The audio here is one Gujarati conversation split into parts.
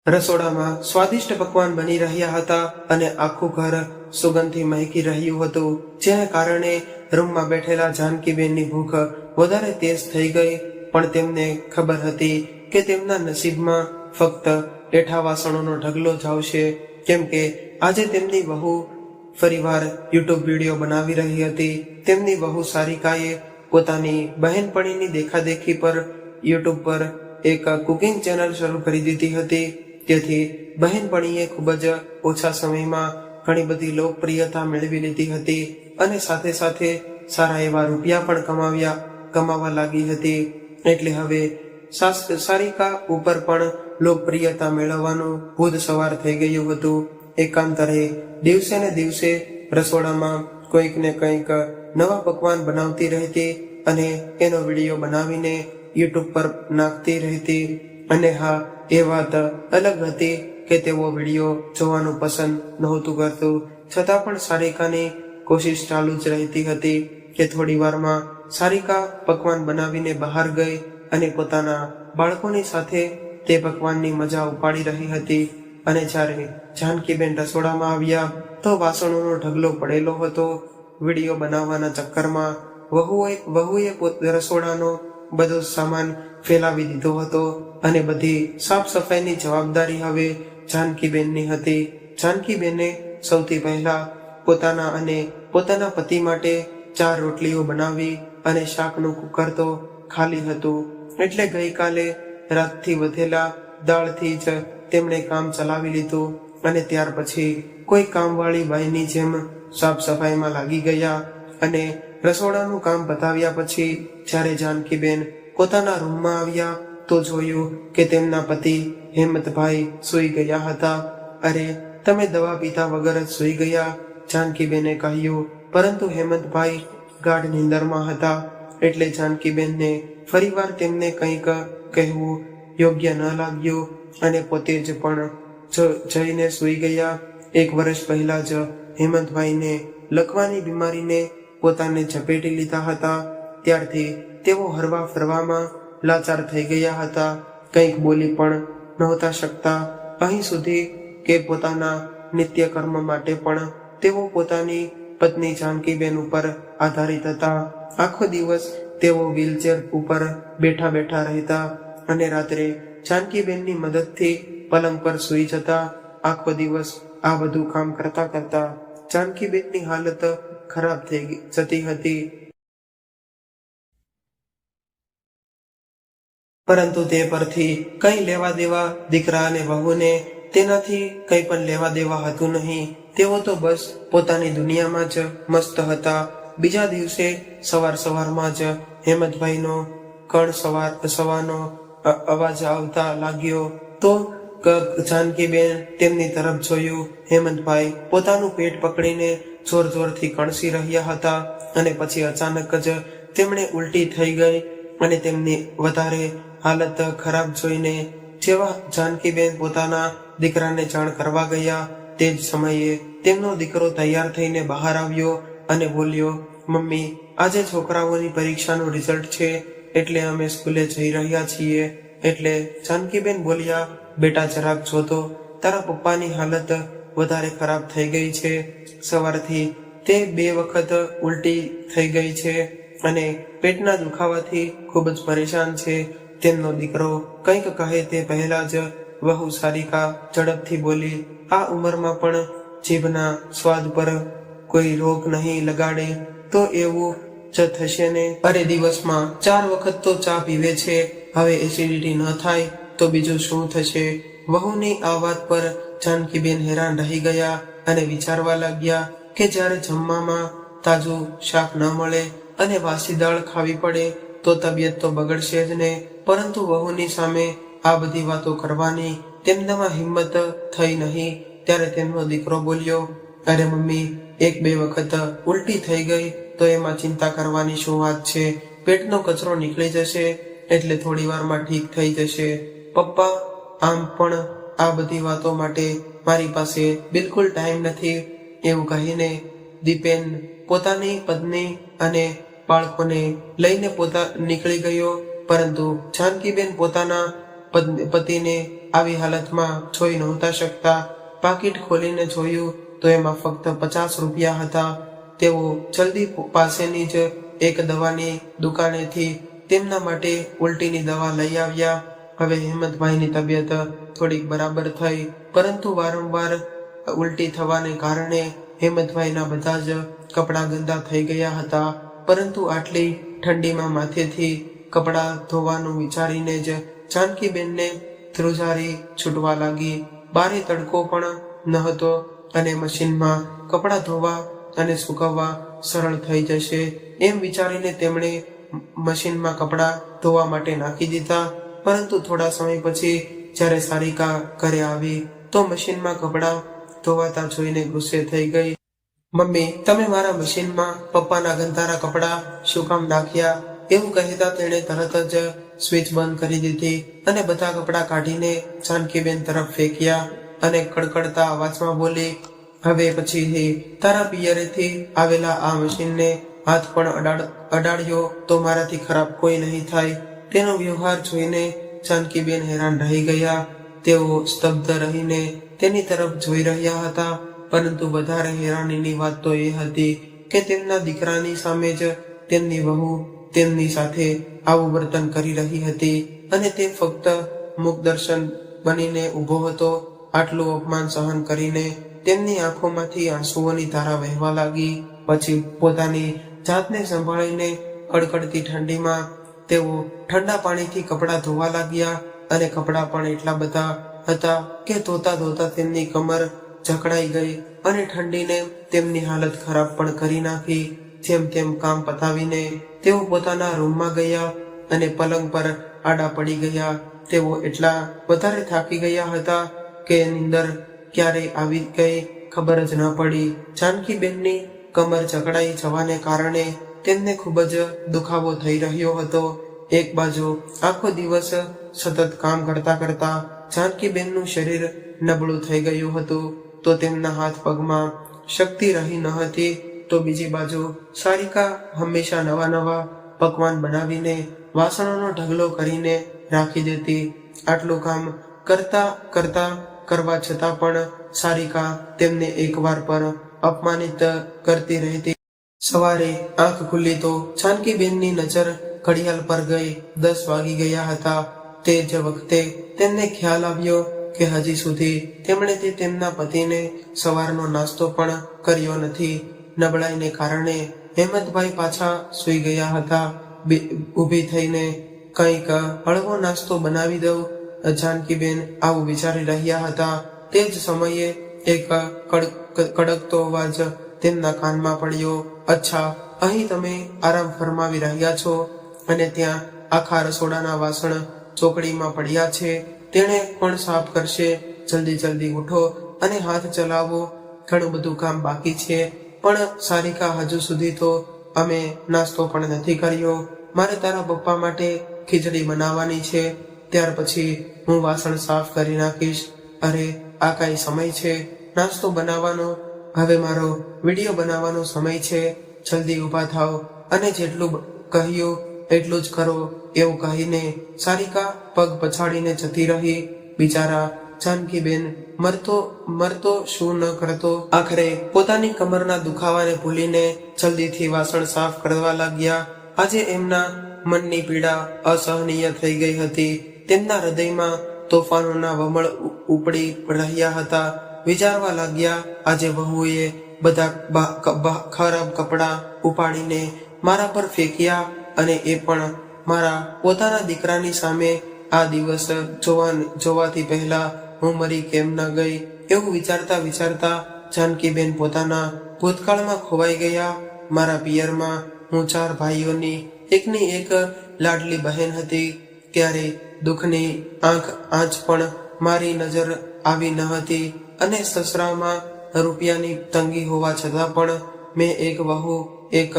રસોડામાં સ્વાદિષ્ટ પકવાન બની રહ્યા હતા અને આખું ઘર સુગંધથી મહેકી રહ્યું હતું, જેને કારણે રૂમમાં બેઠેલા જાનકીબેનની ભૂખ વધારે તેજ થઈ ગઈ. પણ તેમને ખબર હતી કે તેમના નસીબમાં ફક્ત એઠા વાસણોનો ઢગલો જ આવશે, કેમ કે આજે તેમની વહુ ફરીવાર યુટ્યુબ વિડીયો બનાવી રહી હતી. તેમની વહુ સારિકાએ પોતાની બહેનપણીની દેખાદેખી પર યુટ્યુબ પર એક કુકિંગ ચેનલ શરૂ કરી દીધી હતી. તેથી બહેનપણીએ ખૂબ જ ઓછા સમયમાં ઘણી બધી લોકપ્રિયતા મેળવી લીધી હતી અને સાથે સાથે સારા એવા રૂપિયા પણ કમાવા લાગી હતી. એટલે હવે સારિકા ઉપર પણ લોકપ્રિયતા મેળવવાનું ભૂત સવાર થઈ ગયું હતું. એકાંતરે દિવસે ને દિવસે રસોડામાં કંઈક ને કંઈક નવા પકવાન બનાવતી રહેતી અને એનો વિડીયો બનાવીને યુટ્યુબ પર નાખતી રહેતી. અને હા, એ વાત અલગ હતી કે તેઓ વિડીયો જોવાનું પસંદ નહોતું કરતું, છતાં પણ સારિકાની કોશિશ ચાલુ જ રહેતી હતી કે થોડી વારમાં સારિકા પકવાન બનાવીને બહાર ગઈ અને પોતાના બાળકોની સાથે તે પકવાનની મજા ઉપાડી રહી હતી. અને જ્યારે જાનકીબેન રસોડામાં આવ્યા તો વાસણોનો ઢગલો પડેલો હતો. વિડીયો બનાવવાના ચક્કરમાં વહુએ રસોડાનો બધો સામાન ફેલાવી દીધો હતો અને બધી સાફ સફાઈની જવાબદારી હવે જાનકીબેનની હતી. જાનકીબેને સૌથી પહેલા પોતાના અને પોતાના પતિ માટે 4 રોટલીઓ બનાવી અને શાકનું કુકર તો ખાલી હતું, એટલે ગઈકાલે રાતથી વધેલા દાળથી જ તેમણે કામ ચલાવી લીધું અને ત્યાર પછી કોઈ કામવાળી બાઈની જેમ સાફ સફાઈમાં લાગી ગયા. અને રસોડાનું કામ પતાવ્યા પછી જ્યારે જાનકીબેન પોતાના રૂમમાં આવ્યા તો જોયું કે તેમના પતિ હેમંતભાઈ સૂઈ ગયા હતા. અરે, તમે દવા પીધા વગર જ સૂઈ ગયા, જાનકીબેને કહ્યું. પરંતુ હેમંતભાઈ ગાઢ નીંદરમાં હતા, એટલે જાનકીબેનને ફરીવાર તેમને કંઈક કહેવું યોગ્ય ન લાગ્યું અને પોતે જ પણ જઈને સૂઈ ગયા. 1 વર્ષ પહેલા જ હેમંતભાઈને લકવાની બીમારીને પોતાને ઝપેટી લીધા હતા. ત્યારથી તેઓ હરવા ફરવામાં લાચાર થઈ ગયા હતા, કંઈક બોલી પણ નહોતા શકતા. અહીં સુધી કે પોતાના નિત્યકર્મ માટે પણ તેઓ પોતાની પત્ની જાનકીબેન ઉપર આધારિત હતા. આખો દિવસ તેઓ વ્હીલચેર ઉપર બેઠા બેઠા રહેતા અને રાત્રે જાનકીબેનની મદદથી પલંગ પર સૂઈ જતા. આખો દિવસ આ બધું કામ કરતા કરતા જાનકીબેનની હાલત ખરાબ થઈ જતી હતી. પરંતુ તે પરથી કંઈ લેવા દેવા દીકરા અને વહુને તેનાથી કંઈ પણ લેવા દેવા હતું નહીં. તેઓ તો બસ પોતાની દુનિયામાં જ મસ્ત હતા. બીજા દિવસે સવારમાં જ હેમંતભાઈનો સવાનો અવાજ આવતા લાગ્યો તો જાનકીબેન તેમની તરફ જોયું. હેમંતભાઈ પોતાનું પેટ પકડીને જોર જોરથી કણસી રહ્યા હતા અને પછી અચાનક જ તેમણે ઉલટી થઈ ગઈ અને તેમની વધારે હાલત ખરાબ જોઈને જેવા જાનકીબેન પોતાના દીકરાને જાણ કરવા ગયા તે જ સમયે તેમનો દીકરો તૈયાર થઈને બહાર આવ્યો અને બોલ્યો, મમ્મી, આજે છોકરાઓની પરીક્ષાનું રિઝલ્ટ છે એટલે અમે સ્કૂલે જઈ રહ્યા છીએ. એટલે જાનકીબેન બોલ્યા, બેટા જરાક જોતો, તારા પપ્પાની હાલત વધારે ખરાબ થઈ ગઈ છે. સવારથી તે 2 વખત ઉલટી થઈ ગઈ છે અને પેટના દુખાવાથી ખૂબ જ પરેશાન છે. તેમનો દીકરો કંઈક કહે તે પહેલા જ વહુ સારિકા ઝડપથી બોલી, આ ઉંમરમાં પણ જીભના સ્વાદ પર કોઈ રોક નહીં લગાડે તો એવું જ થશે ને. અરે, દિવસમાં 4 વખત તો ચા પીવે છે, હવે એસિડિટી ન થાય તો બીજું શું થશે? વહુની આ વાત પર જાનકીબેન હેરાન રહી ગયા અને વિચારવા લાગ્યા કે જ્યારે જમવામાં તાજું શાક ન મળે અને વાસી દાળ ખાવી પડે તો તબિયત તો બગડશે જ ને. પરંતુ વહુની સામે આ બધી વાતો કરવાની તેમનામાં હિંમત થઈ નહીં. ત્યારે તેમનો દીકરો બોલ્યો, અરે મમ્મી, 1-2 વખત ઉલટી થઈ ગઈ તો એમાં ચિંતા કરવાની શું વાત છે? પેટનો કચરો નીકળી જશે એટલે થોડી વારમાં ઠીક થઈ જશે. પપ્પા, આમ પણ આ બધી વાતો માટે મારી પાસે બિલકુલ ટાઈમ નથી. એવું કહીને દીપેન પોતાની પત્ની અને બાળકોને લઈને નીકળી ગયો. પરંતુ જાનકીબેન પોતાના પતિને આવી હાલતમાં જોઈ નહોતા શકતા. પાકીટ ખોલીને જોયું તો એમાં ફક્ત 50 રૂપિયા હતા. તેઓ જલ્દી પાસેની જ એક દવાની દુકાનેથી તેમના માટે ઉલટીની દવા લઈ આવ્યા. હવે હેમંતભાઈની તબિયત થોડીક બરાબર થઈ, પરંતુ વારંવાર ઉલટી થવાને કારણે હેમંતભાઈના બધા જ કપડાં ગંદા થઈ ગયા હતા. પરંતુ આટલી ઠંડીમાં માથેથી કપડાં ધોવાનું વિચારીને જ જાનકીબેનને ધ્રુજારી છૂટવા લાગી. બારે તડકો પણ ન હતો અને મશીનમાં કપડાં ધોવા અને સૂકવવા સરળ થઈ જશે એમ વિચારીને તેમણે મશીનમાં કપડાં ધોવા માટે નાખી દીધા. પરંતુ થોડા સમય પછી જ્યારે સારિકા ઘરે આવી તો મશીનમાં કપડાં ધોવાતા જોઈને ગુસ્સે થઈ ગઈ. મમ્મી, તમે મારા મશીનમાં પપ્પાના ગંધારા કપડાં શું કામ નાખ્યા? એવું કહેતા તેણે તરત જ સ્વિચ બંધ કરી દીધી અને બધા કપડાં કાઢીને જાનકીબેન તરફ ફેંક્યા અને કડકડતા અવાજમાં બોલી, હવે પછીથી તારા પિયરેથી આવેલા આ મશીનને હાથ પણ અડાડ્યો તો મારાથી ખરાબ કોઈ નહીં થાય. તેનો વ્યવહાર જોઈને જાનકીબેન હેરાન રહી ગયા. તેઓ સ્તબ્ધ રહીને તેની તરફ જોઈ રહ્યા હતા. પરંતુ વધારે હેરાનીની વાત તો એ હતી કે તેમના દીકરાની સામે જ તેમની વહુ તેમની સાથે આવું વર્તન કરી રહી હતી અને તે ફક્ત મુખદર્શન બનીને ઊભો હતો. આટલું અપમાન સહન કરીને તેમની આંખોમાંથી આંસુઓની ધારા વહેવા લાગી. પછી પોતાની જાતને સંભાળીને કડકડતી ઠંડીમાં તેઓ ઠંડા પાણીથી કપડાં ધોવા લાગ્યા અને કપડાં પણ એટલા બધા હતા કે ધોતા ધોતા તેમની કમર જકડાઈ ગઈ અને ઠંડીને તેમની હાલત ખરાબ પણ કરી નાખી. જેમ તેમ કામ પતાવીને તેઓ પોતાના રૂમમાં ગયા અને પલંગ પર આડા પડી ગયા. તેઓ એટલા વધારે થાકી ગયા હતા કે નીંદર ક્યારે આવી ગઈ ખબર જ ન પડી. જાનકીબેનની કમર જકડાઈ જવાને કારણે તેમને ખૂબ જ દુખાવો થઈ રહ્યો હતો. એક બાજુ આખો દિવસ સતત કામ કરતા કરતા જાનકીબેનનું શરીર નબળું થઈ ગયું હતું તો તેમના હાથ પગમાં શક્તિ રહી ન હતી. તો બીજી બાજુ સારિકા હંમેશા નવા નવા પકવાન બનાવીને વાસણોનો ઢગલો કરીને રાખી દેતી. આટલું કામ કરવા છતાં પણ સારિકા તેમને એકવાર પર અપમાનિત કરતી રહેતી. સવારે આંખ ખુલ્લી તો જાનકીબેનની નજર ઘડિયાળ પર ગઈ. 10 વાગી ગયા હતા. તે જ વખતે તેમને ખ્યાલ આવ્યો કે હજી સુધી તેમણે તેમના પતિને સવારનો નાસ્તો પણ કર્યો નથી. નબળાઈને કારણે હેમંતભાઈ પાછા સૂઈ ગયા હતા. ઊભી થઈને કંઈક હળવો નાસ્તો બનાવી દઉં, જાનકીબેન આવું વિચારી રહ્યા હતા. તે જ સમયે એક કડકતો અવાજ તેમના કાનમાં પડ્યો. અચ્છા, અહીં તમે આરામ ફરમાવી રહ્યા છો અને ત્યાં આખા રસોડાના વાસણ ચોકડીમાં પડ્યા છે. તેણે કોણ સાફ કરશે? જલ્દી જલ્દી ઉઠો અને હાથ ચલાવો. ઘણું બધું કામ બાકી છે. પણ સારિકા, હજુ સુધી તો અમે નાસ્તો પણ નથી કર્યો. મારે તારા પપ્પા માટે ખીચડી બનાવવાની છે. ત્યાર પછી હું વાસણ સાફ કરી નાખીશ. અરે, આ કઈ સમય છે નાસ્તો બનાવવાનો? હવે મારો વિડીયો બનાવવાનો સમય છે. જલ્દી ઊભા થાઓ અને જેટલું કહ્યું એટલું જ કરો. એવું કહીને સારિકા પગ પછાડીને જતી રહી. બિચારા જાનકીબેન મરતો શું ન કરતો. આખરે પોતાની કમરના દુખાવાને ભૂલીને જલ્દીથી વાસણ સાફ કરવા લાગ્યા. આજે એમના મનની પીડા અસહનીય થઈ ગઈ હતી. તેમના હૃદયમાં તોફાનોના વમળ ઉપડી રહ્યા હતા. વિચારવા લાગ્યા, આજે વહુએ બધા ખરાબ કપડાં ઉપાડીને મારા પર ફેંક્યા અને એ પણ મારા પોતાના દીકરાની સામે. આ દિવસ જોવાથી પહેલા હું મરી કેમ ન ગઈ? એવું વિચારતા વિચારતા જાનકીબેન પોતાના ભૂતકાળમાં ખોવાઈ ગયા. મારા પિયરમાં હું 4 ભાઈઓની એકની એક લાડલી બહેન હતી. ત્યારે દુઃખની આંચ પણ મારી નજર આવી ન હતી અને સસરામાં રૂપિયાની તંગી હોવા છતાં પણ મેં એક વહુ, એક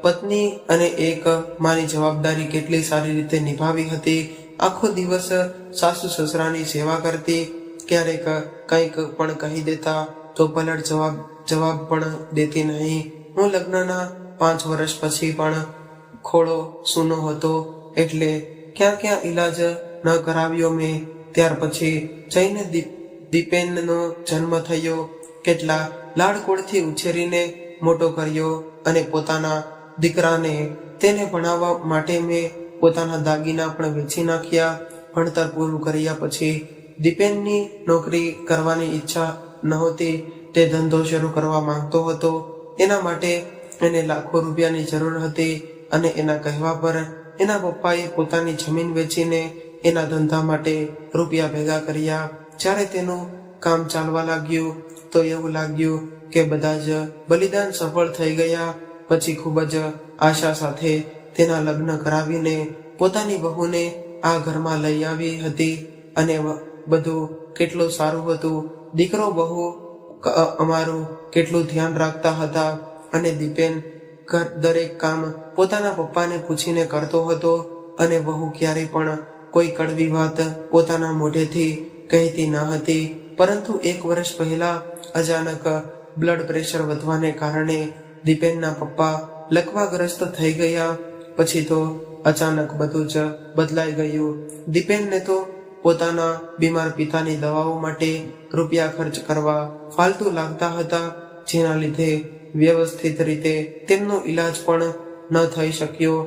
પત્ની અને એક મારી જવાબદારી કેટલી સારી રીતે નિભાવી હતી. આખો દિવસ સાસુ સસરાની સેવા કરતી. ક્યારેક કંઈક પણ કહી દેતા તો પલટ જવાબ પણ દેતી નહીં. હું લગ્નના 5 વર્ષ પછી પણ ખોળો સૂનો હતો. એટલે ક્યાં ઈલાજ ન કરાવ્યો મેં. ત્યાર પછી જઈને દીપેનનો જન્મ થયો. કેટલા લાડકોડથી ઉછેરીને મોટો કર્યો અને પોતાના દીકરાને તેને ભણાવવા માટે મેં પોતાના દાગીના પણ વેચી નાખ્યા. ભણતર પૂરું કર્યા પછી દીપેનની નોકરી કરવાની ઈચ્છા નહોતી. તે ધંધો શરૂ કરવા માંગતો હતો. એના માટે એને લાખો રૂપિયાની જરૂર હતી અને એના કહેવા પર એના પપ્પાએ પોતાની જમીન વેચીને એના ધંધા માટે રૂપિયા ભેગા કર્યા. જ્યારે તેનું કામ ચાલવા લાગ્યું તો એવું લાગ્યું કે બધા જ બલિદાન સફળ થઈ ગયા. પછી ખૂબ જ આશા સાથે તેના લગ્ન કરાવીને પોતાની બહુને આ ઘરમાં લઈ આવી હતી અને બધું કેટલું સારું હતું. દીકરો બહુ અમારું કેટલું ધ્યાન રાખતા હતા અને દીપેન દરેક કામ પોતાના પપ્પાને પૂછીને કરતો હતો અને બહુ ક્યારેય પણ કોઈ કડવી વાત પોતાના મોઢેથી કહેતી ન હતી. પરંતુ 1 વર્ષ પહેલા અચાનક બ્લડ પ્રેશર વધવાને કારણે દીપેનના પપ્પા લકવાગ્રસ્ત થઈ ગયા. પછી તો અચાનક બધું જ બદલાઈ ગયું. દીપેનને તો પોતાના બીમાર પિતાની દવાઓ માટે રૂપિયા ખર્ચ કરવા ફાલતુ લાગતા હતા, જેના લીધે વ્યવસ્થિત રીતે તેમનો ઈલાજ પણ ન થઈ શક્યો.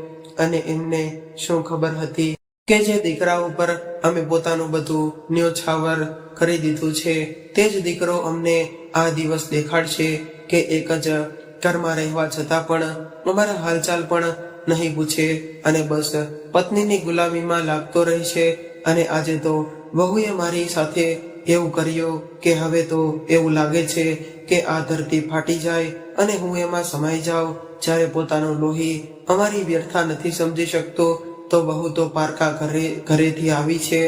અને એમને શું ખબર હતી કે જે દીકરા ઉપર અમે પોતાનું બધું ન્યોછાવર કરી દીધું છે તે જ દીકરો અમને આ દિવસ દેખાડશે કે એક જ ઘરમાં રહેવા છતાં પણ અમારા હાલચાલ પણ નહીં પૂછે અને બસ પત્નીની ગુલામીમાં લાગતો રહેશે. અને આજે તો વહુએ મારી સાથે એવું કર્યું કે હવે તો એવું લાગે છે કે આ ધરતી ફાટી જાય અને હું એમાં સમાઈ જાઉં. જ્યારે પોતાનું લોહી અમારી વ્યર્થા નથી સમજી શકતો તો બહુ તો પારકા ઘરેથી આવી છે.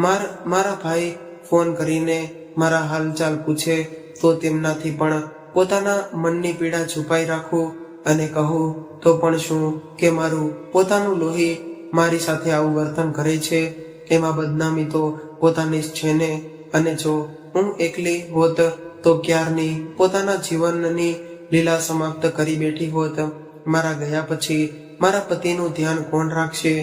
મારા ભાઈ ફોન કરીને મારા હાલચાલ પૂછે તો તેમનાથી પણ પોતાના મનની પીડા છુપાઈ રાખું અને કહું તો પણ શું કે મારું પોતાનું લોહી મારી સાથે આવું વર્તન કરે છે. એમાં બદનામી તો પોતાની જ છે ને. અને જો હું એકલી હોત તો ક્યારની પોતાના જીવનની લીલા સમાપ્ત કરી બેઠી હોત. મારા ગયા પછી મારા પતિનું ધ્યાન કોણ રાખશે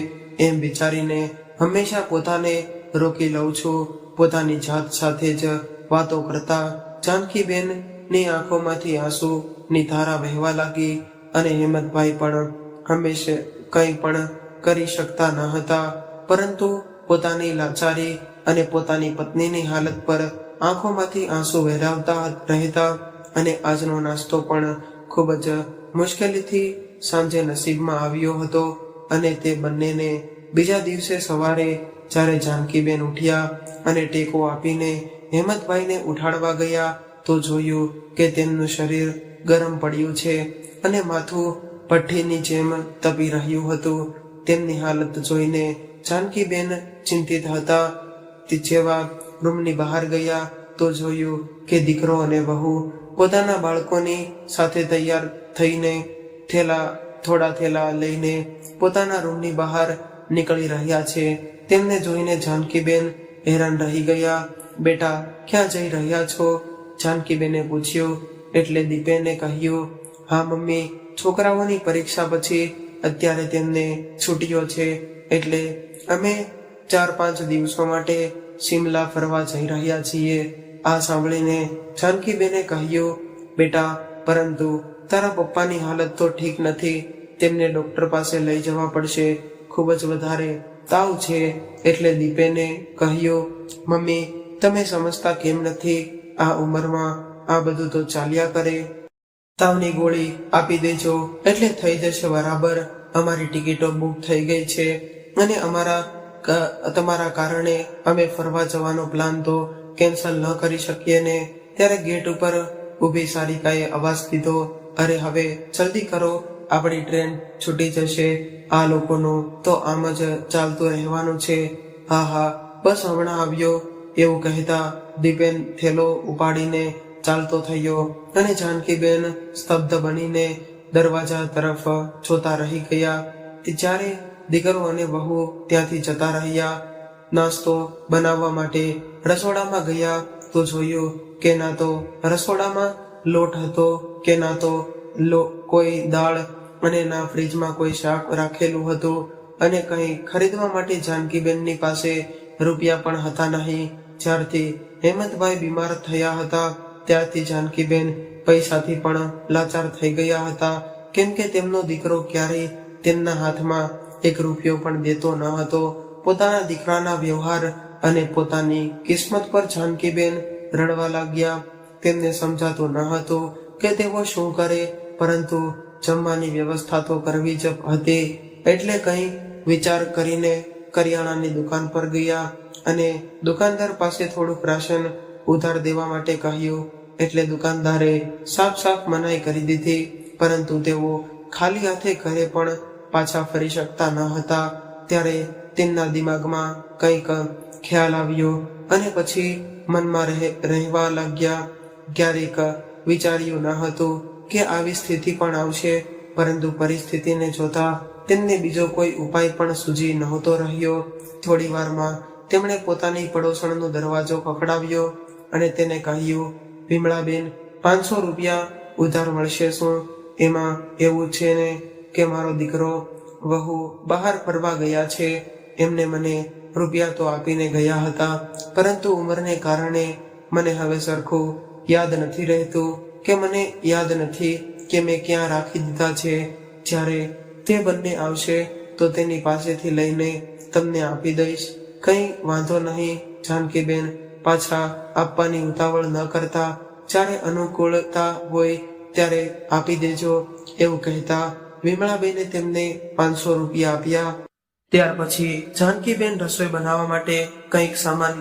એમ વિચારીને હંમેશા પોતાને રોકી લઉં છું. પોતાની જાત સાથે જ વાતો કરતા જાનકીબેન ની આંખોમાંથી આંસુની ધારા વહેવા લાગી અને હેમંતભાઈ પણ હંમેશા કંઈ પણ કરી શકતા ન હતા, પરંતુ પોતાની લાચારી અને પોતાની પત્નીની હાલત પર આંખોમાંથી આંસુ વહેરાવતા રહેતા. અને આજનો નાસ્તો પણ ખૂબ જ મુશ્કેલીથી સાંજે નસીબમાં આવ્યો હતો. અને તે બંનેને બીજા દિવસે સવારે જ્યારે જાનકીબેન ઉઠ્યા અને ટેકો આપીને હેમંતભાઈને ઉઠાડવા ગયા તો જોયું કે તેમનું શરીર ગરમ પડ્યું છે અને માથું ભઠ્ઠીની જેમ તપી રહ્યું હતું. તેમની હાલત જોઈને જાનકીબેન ચિંતિત હતા. જેવા રૂમની બહાર ગયા તો જોયું કે દીકરો અને વહુ પોતાના બાળકોની સાથે તૈયાર થઈને થોડા થેલા લઈને પોતાના રૂમની બહાર નીકળી રહ્યા છે. તેમને જોઈને જાનકીબેન હેરાન રહી ગયા. બેટા, ક્યાં જઈ રહ્યા છો? જાનકીબેને પૂછ્યું. એટલે દીપેને કહ્યું, હા મમ્મી, છોકરાઓની પરીક્ષા પછી અત્યારે તેમને છૂટીઓ છે એટલે અમે 4-5 દિવસો માટે શિમલા ફરવા જઈ રહ્યા છીએ. આ સાંભળીને જાનકીબેને કહ્યું, બેટા, પરંતુ તારા પપ્પાની હાલત તો ઠીક નથી. તેમને ડોક્ટર પાસે લઈ જવા પડશે. ખૂબ જ વધારે તાવ છે. એટલે દીપેને કહ્યું, મમ્મી, તમે સમજતા કેમ નથી? આ ઉંમરમાં આ બધું તો ચાલ્યા કરે. તાવની ગોળી આપી દેજો એટલે થઈ જશે બરાબર. અમારી ટિકિટો બુક થઈ ગઈ છે અને તમારા કારણે અમે ફરવા જવાનો પ્લાન તો કેન્સલ ન કરી શકીએ ને. ત્યારે ગેટ ઉપર ઊભી સારિકાએ અવાજ દીધો, અરે હવે જલ્દી કરો, આપણી ટ્રેન છૂટી જશે. આ લોકોનું તો આમ જ ચાલતું રહેવાનું છે. હા હા, બસ હમણાં આવ્યો. એવું કહેતા દીપેન થેલો ઉપાડીને ચાલતો થયો અને જાનકીબેન સ્તબ્ધ બનીને દરવાજા તરફ જોતા રહી ગયા. જ્યારે દીકરો અને વહુ ત્યાંથી જતા રહ્યા. નાસ્તો બનાવવા માટે રસોડામાં ગયા તો જોયું કે ના તો રસોડામાં લોટ હતો કે ના તો કોઈ દાળ અને ના ફ્રીજમાં કોઈ શાક રાખેલું હતું. અને કંઈ ખરીદવા માટે જાનકીબેનની પાસે રૂપિયા પણ હતા નહીં. જ્યારથી હેમંતભાઈ બીમાર થયા હતા ત્યારથી જાનકીબેન પૈસાથી પણ લાચાર થઈ ગયા હતા, કેમ કે તેમનો દીકરો ક્યારેય તેમના હાથમાં એક રૂપિયો પણ દેતો ન હતો. પોતાના દીકરાના વ્યવહાર અને પોતાની કિસ્મત પર જાનકીબેન રડવા લાગ્યા. તેમને સમજાતું ન હતું કે તેઓ શું કરે, પરંતુ જમવાની વ્યવસ્થા તો કરવી જ હતી. એટલે કંઈ વિચાર કરીને કરિયાણાની દુકાન પર ગયા અને દુકાનદાર પાસે થોડુંક રાશન ઉધાર દેવા માટે કહ્યું. એટલે દુકાનદારે સાફ મનાઈ કરી દીધી, પરંતુ તેઓ ખાલી હાથે ઘરે પણ પાછા ફરી શકતા ન હતા. ત્યારે તેમના દિમાગમાં કંઈક ખ્યાલ આવ્યો અને પછી મનમાં રહેવા લાગ્યા. ક્યારેક વિચાર્યું ન હતું કે આવી સ્થિતિ પણ આવશે, પરંતુ પરિસ્થિતિને જોતા તેમને બીજો કોઈ ઉપાય પણ સૂઝી નહોતો રહ્યો. થોડી વારમાં તેમણે પોતાની પડોશણનો દરવાજો ખખડાવ્યો અને તેને કહ્યું, વિમળાબેન, 500 રૂપિયા ઉધાર મળશે શું? એમાં એવું છે ને કે મારો દીકરો વહુ બહાર ફરવા ગયા છે. એમને મને રૂપિયા તો આપીને ગયા હતા, પરંતુ ઉંમરને કારણે મને હવે સરખું યાદ નથી રહેતું કે મને યાદ નથી કે મેં ક્યાં રાખી દીધા છે. જ્યારે તે બંને આવશે તો તેની પાસેથી લઈને તમને આપી દઈશ. કંઈ વાંધો નહીં જાનકીબેન, પાછા આપવાની ઉતાવળ ન કરતા, જ્યારે અનુકૂળતા હોય ત્યારે આપી દેજો. એવું કહેતા વિમળાબેને તેમને 500 રૂપિયા આપ્યા. ત્યાર પછી જાનકીબેન રસોઈ બનાવવા માટે કંઈક સામાન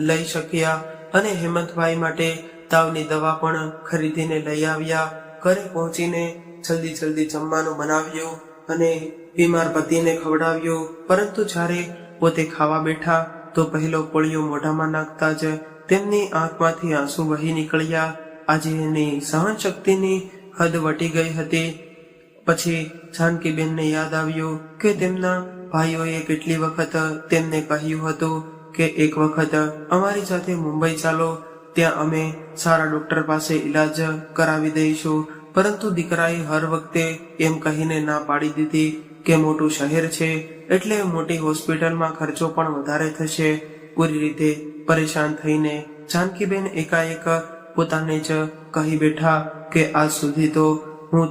લઈ શક્યા અને હેમંતભાઈ માટે તાવની દવા પણ ખરીદીને લઈ આવ્યા. ઘરે પહોંચીને જલ્દી જમવાનું બનાવ્યું અને બીમાર પતિને ખવડાવ્યું. પરંતુ જ્યારે પોતે ખાવા બેઠા તો પહેલો કોળિયો મોઢામાં નાખતા જ તેમની આંખમાંથી આંસુ વહી નીકળ્યા. આજે એની સહન શક્તિની હદ વટી ગઈ હતી. પછી જાનકીબેનને યાદ આવ્યું કે તેમના ભાઈઓએ કેટલી વખત તેમને કહ્યું હતું કે એક વખત અમારી સાથે મુંબઈ ચાલો, ત્યાં અમે સારા ડોક્ટર પાસે ઈલાજ કરાવી દઈશું. પરંતુ દીકરાએ હર વખતે એમ કહીને ના પાડી દીધી કે મોટું શહેર છે એટલે મોટી હોસ્પિટલમાં ખર્ચો પણ વધારે થશે. પૂરી રીતે પરેશાન થઈને જાનકીબેન એકાએક પોતાને જ કહી બેઠા કે આજ સુધી તો હું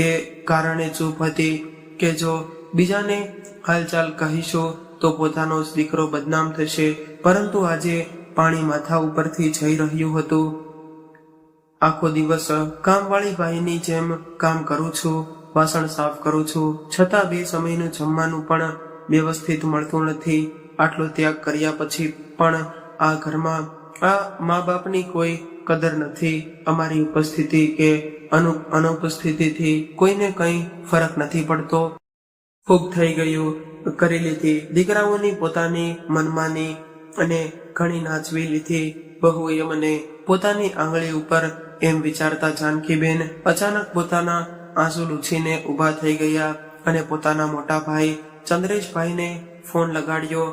એ કારણે ચૂપ હતી કે જો બીજાને હાલચાલ કહીશું તો પોતાનો જ દીકરો બદનામ થશે. પરંતુ આજે પાણી માથા ઉપરથી જઈ રહ્યું હતું. આખો દિવસ કામવાળી બાઈની જેમ કામ કરું છું, વાસણ સાફ કરું છું, છતાં 2 સમયનું જમવાનું પણ વ્યવસ્થિત મળતું નથી. આટલો ત્યાગ કર્યા પછી પણ આ ઘરમાં આ મા બાપની કોઈ કદર નથી. અમારી ઉપસ્થિતિ કે અનુપસ્થિતિથી કોઈને કંઈ ફરક નથી પડતો. ફૂગ થઈ ગયું, કરી લીધી દીકરાઓની પોતાની મનમાની અને ઘણી નાચવી લીધી. બહુએ મને પોતાની આંગળી ઉપર એમ વિચારતા જાનકીબેન અચાનક પોતાના આંસુ લૂછીને ઊભા થઈ ગયા અને પોતાના મોટા ભાઈ ચંદ્રેશભાઈને ફોન લગાડ્યો.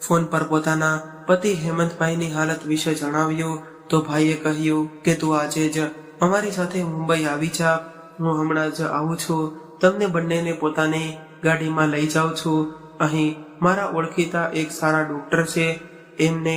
ફોન પર પોતાના પતિ હેમંતભાઈની હાલત વિશે જણાવ્યું તો ભાઈએ કહ્યું કે તું આજે જ અમારી સાથે મુંબઈ આવી જા. હું હમણાં જ આવું છું. તમને બંનેને પોતાની ગાડીમાં લઈ જાઉં છું. અહીં મારા ઓળખીતા એક સારા ડોક્ટર છે, એમને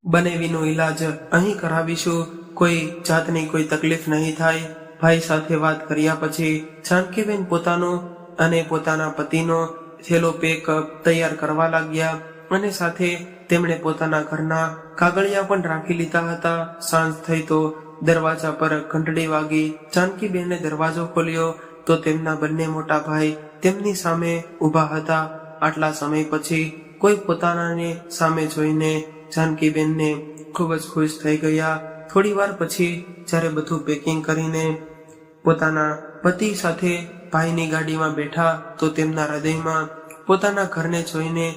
બનેવીનો ઈલાજ અહીં કરાવીશું. કોઈ જાતની કોઈ તકલીફ નહીં થાય. ભાઈ સાથે વાત કર્યા પછી જાનકીબેન પોતાનું અને પોતાના પતિનો થેલો પેક તૈયાર કરવા લાગ્યા અને સાથે તેમણે પોતાના ઘરના કાગળિયા પણ રાખી લીધા હતા. સાંજ થઈ તો દરવાજા પર ઘંટડી વાગી. જાનકીબેને દરવાજો ખોલ્યો તો તેમના બંને મોટા ભાઈ તેમની સામે ઊભા હતા. આટલા સમય પછી કોઈ પોતાનાને સામે જોઈને જાનકીબેનને ખૂબ જ ખુશ થઈ ગયા. થોડી વાર પછી જ્યારે બધું પેકિંગ કરીને પોતાના પતિ સાથે ભાઈની ગાડીમાં બેઠા તો તેમના હૃદયમાં પોતાના ઘરને જોઈને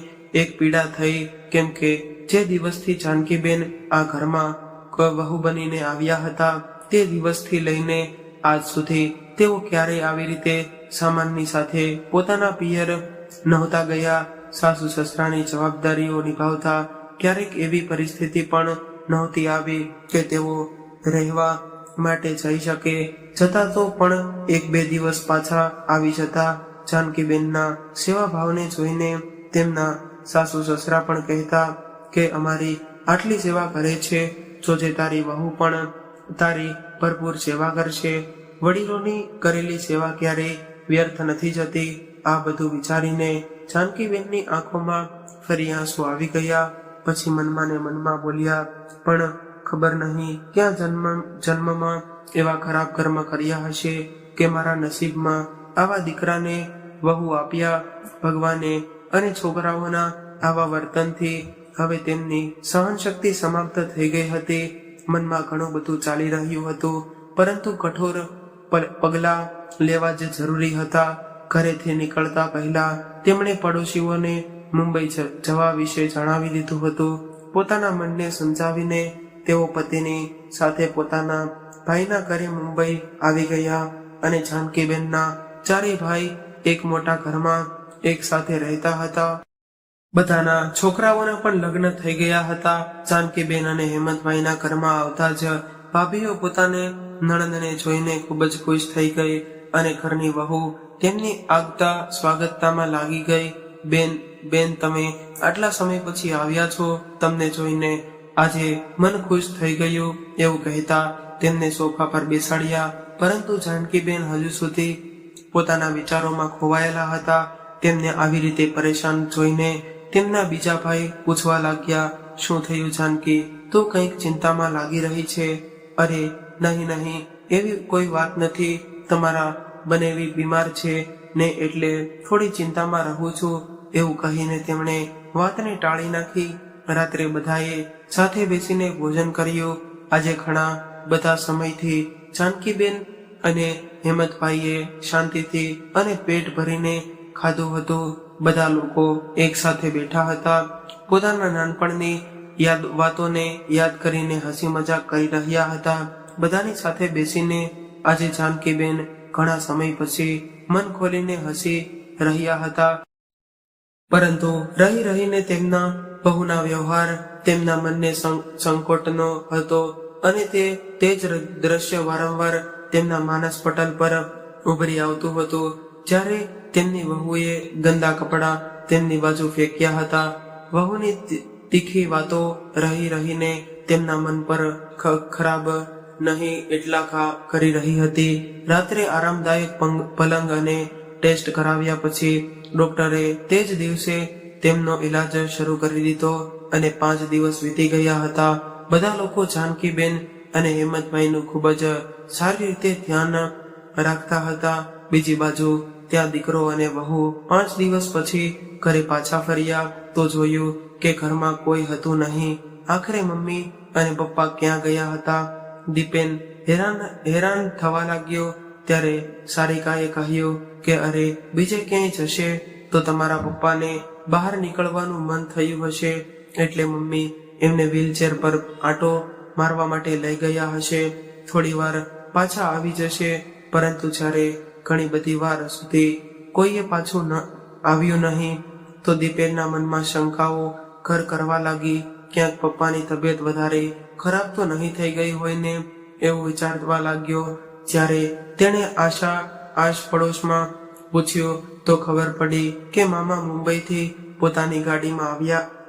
એક પીડા થઈ. કેમ કે જે દિવસથી જાનકીબેન આ ઘરમાં વહુ બનીને આવ્યા હતા તે દિવસથી લઈને આજ સુધી તેઓ ક્યારેય આવી રીતે સામાનની સાથે પોતાના પિયર નહોતા ગયા. સાસુ સસરાની જવાબદારીઓ નિભાવતા ક્યારેક એવી પરિસ્થિતિ પણ નહોતી આવી કે તેઓ રહેવા માટે જઈ શકે. છતાં તો પણ 1-2 દિવસ પાછા આવી જતા. જાનકીબેનના સેવાભાવને જોઈને તેમના સાસુ સસરા પણ કહેતા કે અમારી આટલી સેવા કરે છે, જોજે તારી વહુ પણ તારી ભરપૂર સેવા કરશે. વડીલોની કરેલી સેવા ક્યારેય વ્યર્થ નથી જતી. આ બધું વિચારીને જાનકીબેનની આંખોમાં ફરી આંસુ આવી ગયા. પછી મનમાં ને મનમાં બોલ્યા, પણ ખબર નહીં ક્યાં જન્મમાં એવા ખરાબ કર્મ કર્યા હશે કે મારા નસીબમાં આવા દીકરાને વહુ આપ્યા. ભગવાને અને છોકરાઓના આવા વર્તનથી હવે તેમની સહનશક્તિ સમાપ્ત થઈ ગઈ હતી. મનમાં ઘણું બધું ચાલી રહ્યું હતું, પરંતુ કઠોર પગલાં લેવા જે જરૂરી હતા. ઘરેથી નીકળતા પહેલા તેમણે પડોશીઓને મુંબઈ જવા વિશે જણાવી દીધું હતું. પોતાના મનને સમજાવીને તેઓ પતિની સાથે પોતાના ભાઈના ઘરે મુંબઈ આવી ગયા અને જાનકીબેનના ચારેય ભાઈ એક મોટા ઘરમાં એક સાથે રહેતા હતા. બધાના છોકરાઓના પણ લગ્ન થઈ ગયા હતા. જાનકીબેન અને હેમંતભાઈના ઘરમાં આવતા જ ભાભીઓ પોતાને નણંદને જોઈને ખૂબ જ ખુશ થઈ ગઈ અને ઘરની વહુ તેમની આગતા સ્વાગતતામાં લાગી ગઈ. બેન તમે આટલા સમય પછી આવ્યા છો, તમને જોઈને આજે મન ખુશ થઈ ગયું એવું કહેતા તેમને સોફા પર બેસાડ્યા. પરંતુ જાનકીબેન હજુ સુધી પોતાના વિચારોમાં ખોવાયેલા હતા. તેમને આવી રીતે પરેશાન જોઈને તેમના બીજા ભાઈ પૂછવા લાગ્યા, શું થયું જાનકી, તું કંઈક ચિંતામાં લાગી રહી છે? અરે નહીં, એવી કોઈ વાત નથી. તમારા બનેવી બીમાર છે ને એટલે થોડી ચિંતામાં રહું છું એવું કહીને તેમણે વાતને ટાળી નાખી. રાત્રે બધાએ સાથે બેસીને ભોજન કર્યું. આજે ઘણા બધા સમયથી જાનકીબેન અને હેમંતભાઈએ શાંતિથી અને પેટ ભરીને ખાધું હતું. બધા લોકો એક સાથે બેઠા હતા. પોતાના નાનપણની વાતોને યાદ કરીને હસી મજાક કરી રહ્યા હતા. બધાની સાથે બેસીને આજે જાનકીબેન ઘણા સમય પછી મન ખોલીને હસી રહ્યા હતા. પરંતુ રહીને તેમના બહુના વ્યવહાર તેમના મનને સંકોટનો હતો અને તે જ દ્રશ્ય વારંવાર તેમના માનસ પટલ પર ઉભરી આવતું હતું. જ્યારે તેમની વહુએ ગંદા કપડા તેમની બાજુ ફેંક્યા હતા. વહુની તીખી વાતો રહીને તેમના મન પર ખરાબ નહીં એટલા ઘા કરી રહી હતી. રાત્રે આરામદાયક પલંગ અને ટેસ્ટ કરાવ્યા પછી ડોક્ટરે તે જ દિવસે તેમનો ઈલાજ શરૂ કરી દીધો અને 5 દિવસ વીતી ગયા હતા. બધા લોકો જાનકીબેન અને હેમંતભાઈનું ખૂબ જ સારી રીતે ધ્યાન રાખતા હતા. બીજી બાજુ ત્યાં દીકરો અને વહુ 5 દિવસ પછી ઘરે પાછા ફર્યા તો જોયું કે ઘરમાં કોઈ હતું નહીં. આખરે મમ્મી અને પપ્પા ક્યાં ગયા હતા? દીપેન હેરાન થવા લાગ્યો. ત્યારે સારિકાએ કહ્યું કે અરે બીજે ક્યાંય જશે તો તમારા પપ્પાને બહાર નીકળવાનું મન થયું હશે એટલે મમ્મી એમને વ્હીલચેર પર આંટો મારવા માટે લઈ ગયા હશે. થોડી વાર પાછા આવી જશે. પરંતુ જ્યારે ઘણી બધી વાર સુધી કોઈએ પાછું આવ્યું નહીં તો દીપેનના મનમાં શંકાઓ ઘર કરવા લાગી. ક્યાંક પપ્પાની તબિયત વધારે ખરાબ તો નહીં થઈ ગઈ હોય ને એવું વિચારવા લાગ્યો. જ્યારે તેણે આશ પડોશમાં પૂછ્યું તો ખબર પડી કે મામા મુંબઈથી પોતાની ગાડીમાં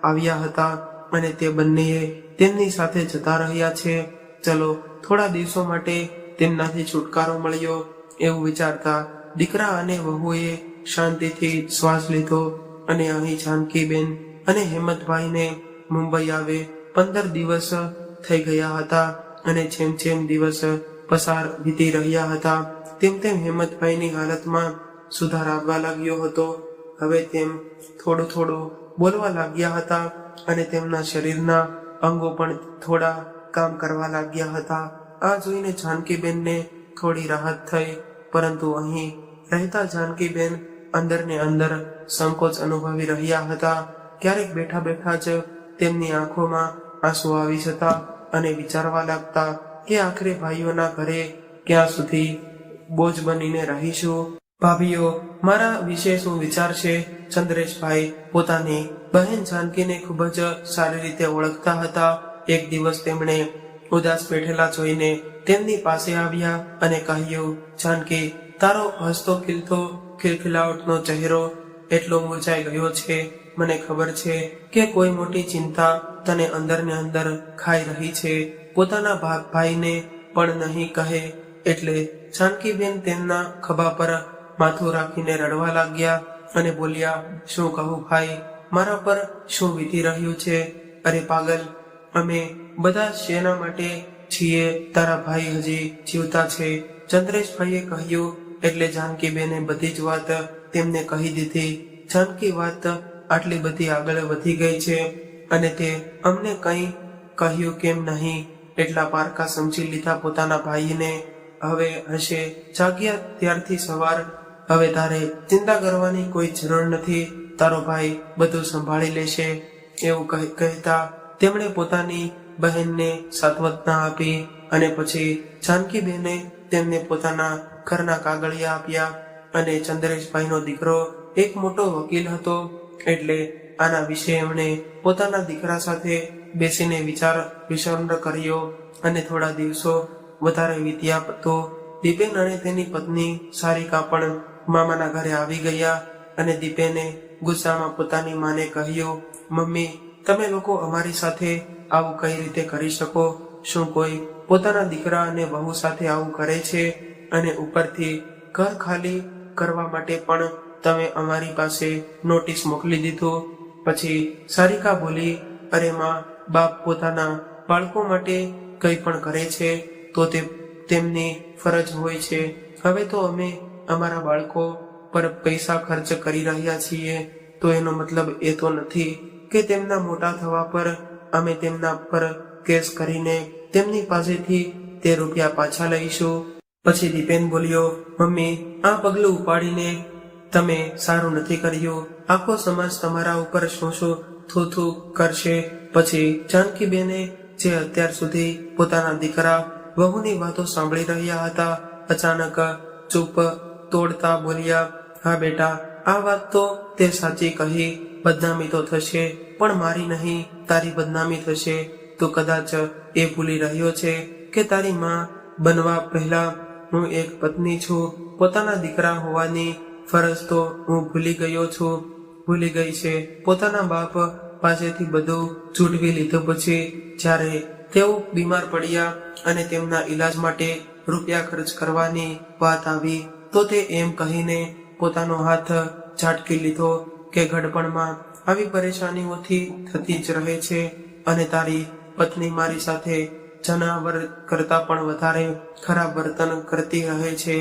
આવ્યા હતા અને તે બંનેએ તેમની સાથે જતા રહ્યા છે. ચલો થોડા દિવસો માટે તેમનાથી છુટકારો મળ્યો એવું વિચારતા દીકરા અને વહુએ શાંતિથી શ્વાસ લીધો અને અહીં જાનકીબેન અને હેમંતભાઈને મુંબઈ આવે 15 દિવસ થઈ ગયા હતા અને જેમ દિવસ પસાર વીતી રહ્યા હતા તેમ હેમંતભાઈની હાલતમાં સુધાર આવવા લાગ્યો હતો. હવે તેમ થોડું બોલવા લાગ્યા હતા અને તેમના શરીરના અંગો પણ થોડા કામ કરવા લાગ્યા હતા. આ જોઈને જાનકીબેનને થોડી રાહત થઈ. પરંતુ અહીં રહેતા જાનકીબેન અંદરને અંદર સંકોચ અનુભવી રહ્યા હતા. ક્યારેક બેઠા જ તેમની આંખોમાં આંસુ આવી જતા અને વિચારવા લાગતા કે આખરે ભાઈઓના ઘરે ક્યાં સુધી બોજ બનીને રહીશું. ભાભીઓ મારા વિશે શું વિચારશે? ચંદ્રેશભાઈ પોતાની બહેન જાનકીને ખૂબ જ સારી રીતે ઓળખતા હતા. એક દિવસ તેમણે ઉદાસ બેઠેલા જોઈને તેમની પાસે આવ્યા અને કહ્યું, જાનકી તારો હસતો ખીલતો ખિલખિલાવટનો ચહેરો એટલો મૂરઝાઈ ગયો છે. મને ખબર છે કે કોઈ મોટી ચિંતા તને અંદર ને અંદર ખાઈ રહી છે. પોતાના ભાઈને પણ નહીં કહે એટલે જાનકીબેન તેમના ખભા પર માથું રાખીને રડવા લાગ્યા અને બોલ્યા, શું કહું ભાઈ, મારા પર શું વીતી રહ્યું છે? અરે પાગલ, અમે બધા શેના માટે છીએ? તારા ભાઈ હજી જીવતા છે. ચંદ્રેશભાઈએ કહ્યું એટલે જાનકીબેને બધી જ વાત તેમને કહી દીધી. જાનકી વાત આટલી બધી આગળ વધી ગઈ છે અને તે અમને કંઈ કહ્યું કેમ નહીં? એટલા પારકા સમજી લીધા પોતાના ભાઈને. હવે હશે જાગ્યા ત્યારથી સવાર. હવે તારે ચિંતા કરવાની કોઈ જરૂર નથી. તારો ભાઈ બધું સંભાળી લેશે. એવું કહેતા તેમણે પોતાની બહેનને સાંત્વના આપી અને પછી જાનકીબેને તેમને પોતાના ઘરના કાગળિયા આપ્યા. અને ચંદ્રેશભાઈનો દીકરો એક મોટો વકીલ હતો એટલે આના વિશે એમણે પોતાના દીકરા સાથે બેસીને વિચાર વિચારણા કર્યો અને થોડા દિવસો વધારે વીત્યા તો દીપેન અને તેની પત્ની સારિકા પણ મામાના ઘરે આવી ગયા. અને દીપેને ગુસ્સામાં પોતાની માને કહ્યું, મમ્મી, તમે લોકો અમારી સાથે આવું કઈ રીતે કરી શકો? શું કોઈ પોતાના દીકરા અને વહુ સાથે આવું કરે છે? અને ઉપરથી ઘર ખાલી કરવા માટે પણ તમે અમારી પાસે નોટિસ મોકલી દીધું. પછી સારિકા બોલી, અરે માં, બાપ પોતાના બાળકો માટે કંઈ પણ કરે છે તો તે તેમની ફરજ હોય છે. હવે તો અમે અમારા બાળકો પર પૈસા ખર્ચ કરી રહ્યા છીએ તો એનો મતલબ એ તો નથી કે તેમના મોટા થવા પર અમે તેમના પર કેસ કરીને તેમની પાસેથી તે રૂપિયા પાછા લઈશું. પછી દીપેન બોલ્યો, મમ્મી, આ પગલું ઉપાડીને તમે સારું નથી કર્યું. આખો સમાજ તમારા ઉપર શું શું થૂ કરશે. પછી જાનકીબેને જે અત્યાર સુધી પોતાના દીકરા વહુની વાતો સાંભળી રહ્યા હતા અચાનક ચૂપ તોડતા બોલ્યા, હા બેટા, આ વાત તો તે સાચી કહી. બદનામી તો થશે પણ મારી નહીં, તારી બદનામી થશે. તું કદાચ એ ભૂલી રહ્યો છે કે તારી માં બનવા પહેલા હું એક પત્ની છું. પોતાના દીકરા હોવાની ફરજ તો હું ભૂલી ગઈ છે. પોતાના બાપ પાસેથી બધું છૂટવી લીધું પછી જ્યારે તેઓ બીમાર પડ્યા અને તેમના ઈલાજ માટે રૂપિયા ખર્ચ કરવાની વાત આવી તો તે એમ કહીને પોતાનો હાથ ઝાટકી લીધો કે ઘડપણમાં આવી પરેશાનીઓથી થતી જ રહે છે અને તારી પત્ની મારી સાથે જનાવર કરતા પણ વધારે ખરાબ વર્તન કરતી રહે છે.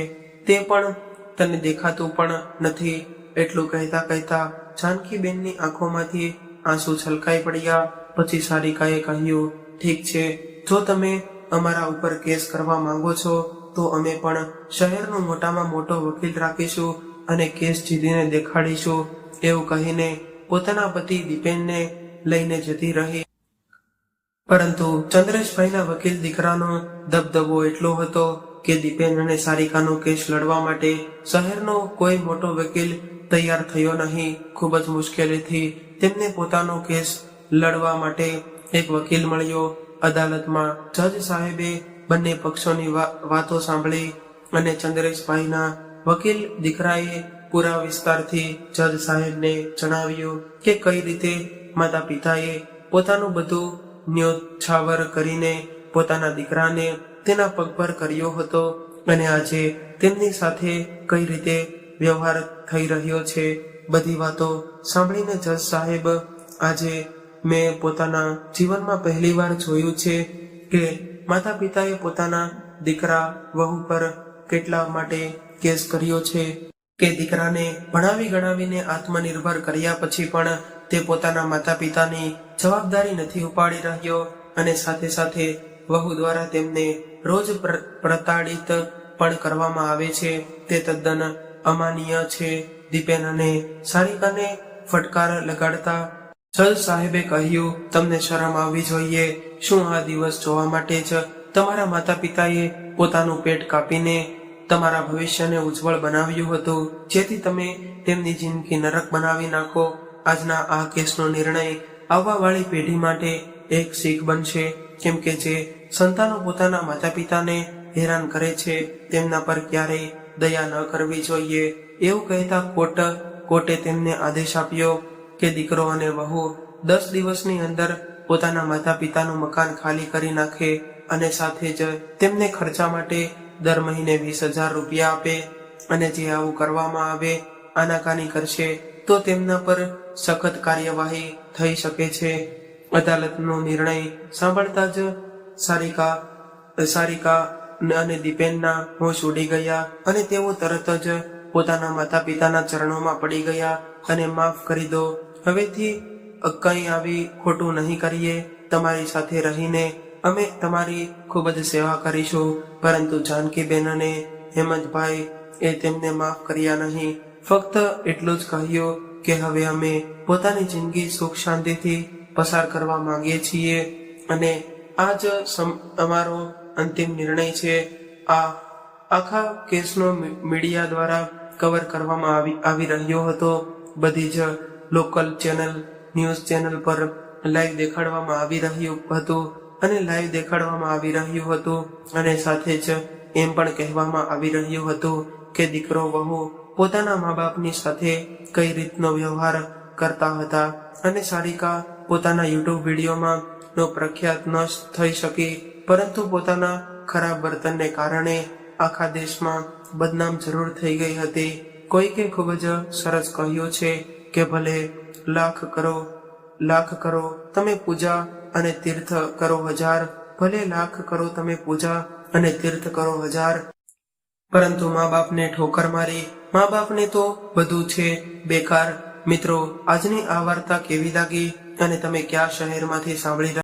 તે પણ તને દેખાતું પણ નથી. એટલું કહેતા કહેતા જાનકીબેનની આંખોમાંથી આંસુ છલકાઈ પડ્યા. પછી સારિકાએ કહ્યું, ઠીક છે, જો તમે અમારા ઉપર કેસ કરવા માંગો છો તો અમે પણ શહેરનો મોટામાં મોટો વકીલ રાખીશું અને કેસ જીતીને દેખાડીશું. એવું કહીને પોતાના પતિ દીપેનને લઈને જતી રહી. પરંતુ ચંદ્રેશભાઈના વકીલ દીકરાનો દબદબો એટલો હતો કે દીપેન અને સારિકાનો કેસ લડવા માટે શહેરનો કોઈ મોટો વકીલ તૈયાર થયો નહીં. ખૂબ જ મુશ્કેલીથી તેમને પોતાનો કેસ લડવા માટે એક વકીલ મળ્યો. અદાલતમાં જજ સાહેબે બંને પક્ષોની વાતો સાંભળી અને ચંદ્રેશભાઈના વકીલ દીકરાએ પૂરા વિસ્તારથી જજ સાહેબને જણાવ્યું કે કઈ રીતે માતા પિતાએ પોતાનું બધું ન્યોછાવર કરીને પોતાના દીકરાને તેના પગ પર કર્યો હતો અને આજે તેમની સાથે કઈ રીતે વ્યવહાર થઈ રહ્યો છે. બધી વાતો સાંભળીને જજ સાહેબ, આજે મેં પોતાના જીવનમાં પહેલીવાર જોયું છે કે માતા પિતાએ પોતાના દીકરા વહુ પર કેટલા માટે કેસ કર્યો છે કે દીકરાને ભણાવી ગણાવીને આત્મનિર્ભર કર્યા પછી પણ તે પોતાના માતા પિતાની જવાબદારી નથી ઉપાડી રહ્યો અને સાથે સાથે વહુ દ્વારા તેમને રોજ પ્રતાડિત પણ કરવામાં આવે છે. તે તદ્દન અમાનીય છે. દીપેન અને સારિકાને ફટકાર લગાડતા જજ સાહેબે કહ્યું, તમને શરમ આવવી જોઈએ. શું આ દિવસ જોવા માટે જ તમારા માતા પિતાએ પોતાનું પેટ કાપીને તમારા ભવિષ્યને ઉજ્જવળ બનાવ્યું હતું જેથી તમે તેમની જિંદગી નરક બનાવી નાખો? આજના આ કેસનો નિર્ણય આવવા વાળી પેઢી માટે એક શીખ બનશે. કેમ કે જે સંતાનો પોતાના માતા પિતાને હેરાન કરે છે તેમના પર ક્યારેય દયા ન કરવી જોઈએ. એવું કહેતા કોર્ટે તેમને આદેશ આપ્યો કે દીકરો અને વહુ 10 દિવસની અંદર પોતાના માતા પિતાનું મકાન ખાલી કરી નાખે અને સાથે જ તેમને ખર્ચા માટે દર મહિને 20,000 રૂપિયા આપે, અને જે આવું કરવામાં આવે, આનાકાની કરશે તો તેમના પર સખત કાર્યવાહી થઈ શકે છે. અદાલતનો નિર્ણય સાંભળતા જ સારિકા અને દીપેનના હોશ ઉડી ગયા અને તેઓ તરત જ પોતાના માતા પિતાના ચરણોમાં પડી ગયા અને માફ કરી દો, હવેથી કંઈ આવી ખોટું નહીં કરીએ. તમારી સાથે રહીને અમે તમારી ખૂબ જ સેવા કરીશું. પરંતુ જાનકીબેન અને હેમંતભાઈ એ તેમને માફ કર્યા નહીં. ફક્ત એટલું જ કહ્યું કે હવે અમે પોતાની જિંદગી સુખ શાંતિથી પસાર કરવા માંગીએ છીએ અને આ જ અમારો અંતિમ નિર્ણય છે. આ આખા કેસનો મીડિયા દ્વારા કવર કરવામાં આવી રહ્યો હતો. બધી જ લોકલ ન્યૂઝ ચેનલ પર લાઈવ દેખાડવામાં આવી રહ્યું હતું અને સાથે જ એમ પણ કહેવામાં આવી રહ્યું હતું કે દીકરો વહુ પોતાના મા બાપની સાથે કઈ રીતનો વ્યવહાર કરતા હતા અને સારિકા પોતાના યુટ્યુબ વિડીયોમાં પ્રખ્યાત ન થઈ શકી, પરંતુ પોતાના ખરાબ વર્તનને કારણે આખા દેશમાં બદનામ જરૂર થઈ ગઈ હતી. કોઈકે ખૂબ જ સરસ કહ્યું છે કે ભલે લાખ કરો તમે પૂજા અને તીર્થ કરો 1000, ભલે લાખ કરો તમે પૂજા અને તીર્થ કરો 1000, પરંતુ મા બાપને ઠોકર મારી મા બાપને તો બધું છે બેકાર. મિત્રો, આજની આ વાર્તા કેવી લાગી અને તમે કયા શહેરમાંથી સાંભળી